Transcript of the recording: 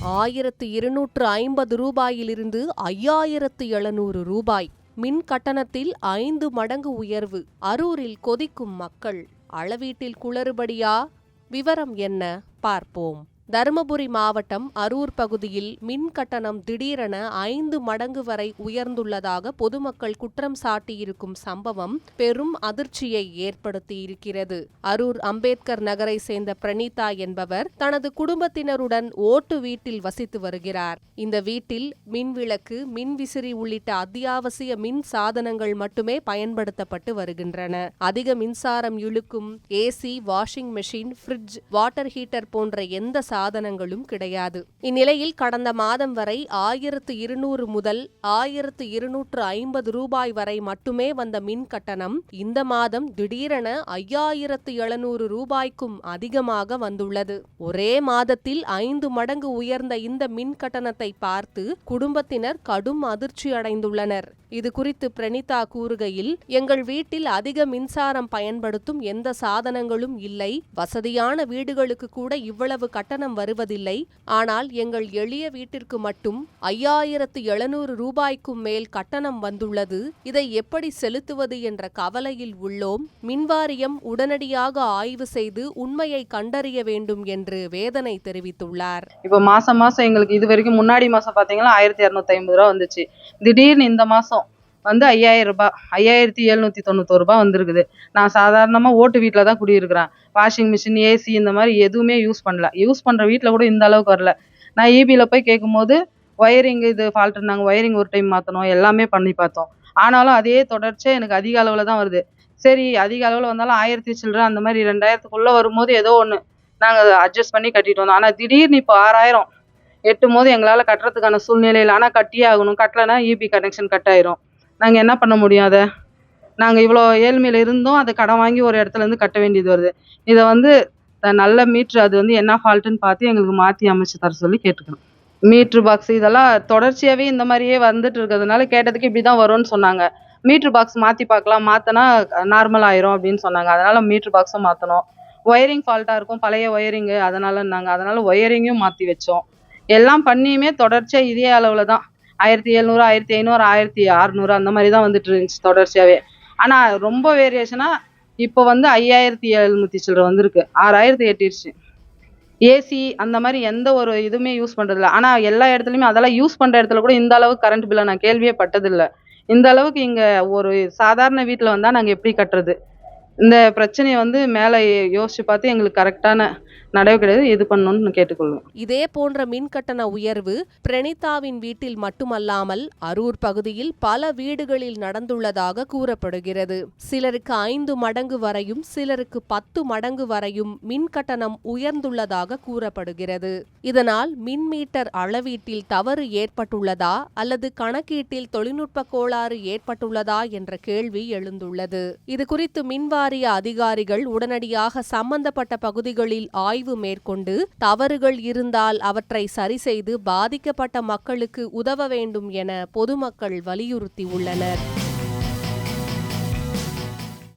1250 ரூபாயிலிருந்து 5700 ரூபாய். மின் கட்டணத்தில் 5 மடங்கு உயர்வு. அரூரில் கொதிக்கும் மக்கள். அளவீட்டில் குளறுபடியா? விவரம் என்ன பார்ப்போம். தருமபுரி மாவட்டம் அரூர் பகுதியில் மின் கட்டணம் திடீரென 5 மடங்கு வரை உயர்ந்துள்ளதாக பொதுமக்கள் குற்றம் சாட்டியிருக்கும் சம்பவம் பெரும் அதிர்ச்சியை ஏற்படுத்தியிருக்கிறது. அரூர் அம்பேத்கர் நகரை சேர்ந்த பிரணீதா என்பவர் தனது குடும்பத்தினருடன் ஓட்டு வீட்டில் வசித்து வருகிறார். இந்த வீட்டில் மின்விளக்கு, மின்விசிறி உள்ளிட்ட அத்தியாவசிய மின் சாதனங்கள் மட்டுமே பயன்படுத்தப்பட்டு வருகின்றன. அதிக மின்சாரம் இழுக்கும் AC, washing machine, fridge, water heater போன்ற எந்த சாதனங்களும் கிடையாது. இந்நிலையில் கடந்த மாதம் வரை 1200 முதல் 1250 ரூபாய் வரை மட்டுமே வந்த மின் கட்டணம் இந்த மாதம் திடீரென 5700 ரூபாய்க்கும் அதிகமாக வந்துள்ளது. ஒரே மாதத்தில் 5 மடங்கு உயர்ந்த இந்த மின் கட்டணத்தை பார்த்து குடும்பத்தினர் கடும் அதிர்ச்சி அடைந்துள்ளனர். இது குறித்து பிரணீதா கூறுகையில், எங்கள் வீட்டில் அதிக மின்சாரம் பயன்படுத்தும் எந்த சாதனங்களும் இல்லை. வசதியான வீடுகளுக்கு கூட இவ்வளவு கட்டணம் வருவதில்லை. ஆனால் எங்கள் எளிய வீட்டிற்கு மட்டும் 5700 ரூபாய்க்கும் மேல் கட்டணம் வந்துள்ளது. இதை எப்படி செலுத்துவது என்ற கவலையில் உள்ளோம். மின்வாரியம் உடனடியாக ஆய்வு செய்து உண்மையை கண்டறிய வேண்டும் என்று வேதனை தெரிவித்துள்ளார். இப்போ மாசம் எங்களுக்கு இது வரைக்கும் முன்னாடி மாசம் பாத்தீங்கன்னா 1250 ரூபா வந்துச்சு. திடீர்னு இந்த மாசம் வந்து 5000 ரூபாய், 5791 ரூபாய் வந்திருக்குது. நான் சாதாரணமா ஓட்டு வீட்டுல தான் குடியிருக்கிறேன். வாஷிங் மிஷின், ஏசி இந்த மாதிரி எதுவுமே யூஸ் பண்ணல. யூஸ் பண்ற வீட்டுல கூட இந்த அளவுக்கு வரல. நான் ஈபியில போய் கேட்கும்போது ஒயரிங் இது ஃபால்ட்னாங்க. ஒயரிங் ஒரு டைம் மாற்றணும், எல்லாமே பண்ணி பார்த்தோம். ஆனாலும் அதே தொடர்ச்சியா எனக்கு அதிக அளவுல தான் வருது. சரி, அதிக அளவுல வந்தாலும் 1000 சில்லறை அந்த மாதிரி 2000க்குள்ள வரும்போது ஏதோ ஒன்று நாங்கள் அட்ஜஸ்ட் பண்ணி கட்டிட்டு வந்தோம். ஆனால் திடீர்னு இப்போ 6000 எட்டும் போது எங்களால் கட்டுறதுக்கான சூழ்நிலை இல்லை. ஆனால் கட்டியே ஆகணும். கட்டலைன்னா ஈபி கனெக்ஷன் கட் ஆயிரும். நாங்கள் என்ன பண்ண முடியும்? அதை நாங்கள் இவ்வளோ ஏழ்மையில் இருந்தோம், அதை கடன் வாங்கி ஒரு இடத்துலேருந்து கட்ட வேண்டியது வருது. இதை வந்து நல்ல மீட்ரு அது வந்து என்ன ஃபால்ட்டுன்னு பார்த்து எங்களுக்கு மாற்றி அமைச்சு தர சொல்லி கேட்டுக்கணும். மீட்ரு பாக்ஸ் இதெல்லாம் தொடர்ச்சியாகவே இந்த மாதிரியே வந்துட்டு இருக்கிறதுனால கேட்டதுக்கு இப்படி தான் வரும்னு சொன்னாங்க. மீட்ரு பாக்ஸ் மாற்றி பார்க்கலாம், மாற்றினா நார்மல் ஆயிரும் அப்படின்னு சொன்னாங்க. அதனால் மீட்ரு பாக்ஸும் மாற்றணும். ஒயரிங் ஃபால்ட்டாக இருக்கும், பழைய ஒயரிங்கு, அதனால் ஒயரிங்கும் மாற்றி வச்சோம். எல்லாம் பண்ணியுமே தொடர்ச்சியாக இதே அளவில் தான் 1700, 1500, 1600 அந்த மாதிரி தான் வந்துட்டு இருந்துச்சு தொடர்ச்சியாகவே. ஆனால் ரொம்ப வேரியேஷனாக இப்போ வந்து 5700 சில்லறை வந்திருக்கு. 6000 எட்டிடுச்சு. ஏசி அந்த மாதிரி எந்த ஒரு இதுவுமே யூஸ் பண்ணுறதில்ல. ஆனால் எல்லா இடத்துலையுமே அதெல்லாம் யூஸ் பண்ணுற இடத்துல கூட இந்த அளவுக்கு கரண்ட் பில்லை நான் கேள்வியே பட்டதில்லை. இந்த அளவுக்கு இங்கே ஒரு சாதாரண வீட்டில் வந்தால் நாங்கள் எப்படி கட்டுறது? இந்த பிரச்சனையை வந்து மேலே யோசிச்சு பார்த்து எங்களுக்கு கரெக்டான நடவடிக்கை இது பண்ணணும்னு கேட்டுக்கொள்வோம். இதே போன்ற மின் கட்டண உயர்வு பிரணீதாவின் வீட்டில் மட்டுமல்லாமல் அரூர் பகுதியில் பல வீடுகளில் நடந்துள்ளதாக கூறப்படுகிறது. சிலருக்கு 5 மடங்கு வரையும், சிலருக்கு 10 மடங்கு வரையும் மின் கட்டணம் உயர்ந்துள்ளதாக கூறப்படுகிறது. இதனால் மின் மீட்டர் அளவீட்டில் தவறு ஏற்பட்டுள்ளதா அல்லது கணக்கீட்டில் தொழில்நுட்ப கோளாறு ஏற்பட்டுள்ளதா என்ற கேள்வி எழுந்துள்ளது. இதுகுறித்து மின்வாரிய அதிகாரிகள் உடனடியாக சம்பந்தப்பட்ட பகுதிகளில் ஆய்வு மேற்கொண்டு தவறுகள் இருந்தால் அவற்றை சரி செய்து பாதிக்கப்பட்ட மக்களுக்கு உதவ வேண்டும் என பொதுமக்கள் வலியுறுத்தியுள்ளனர்.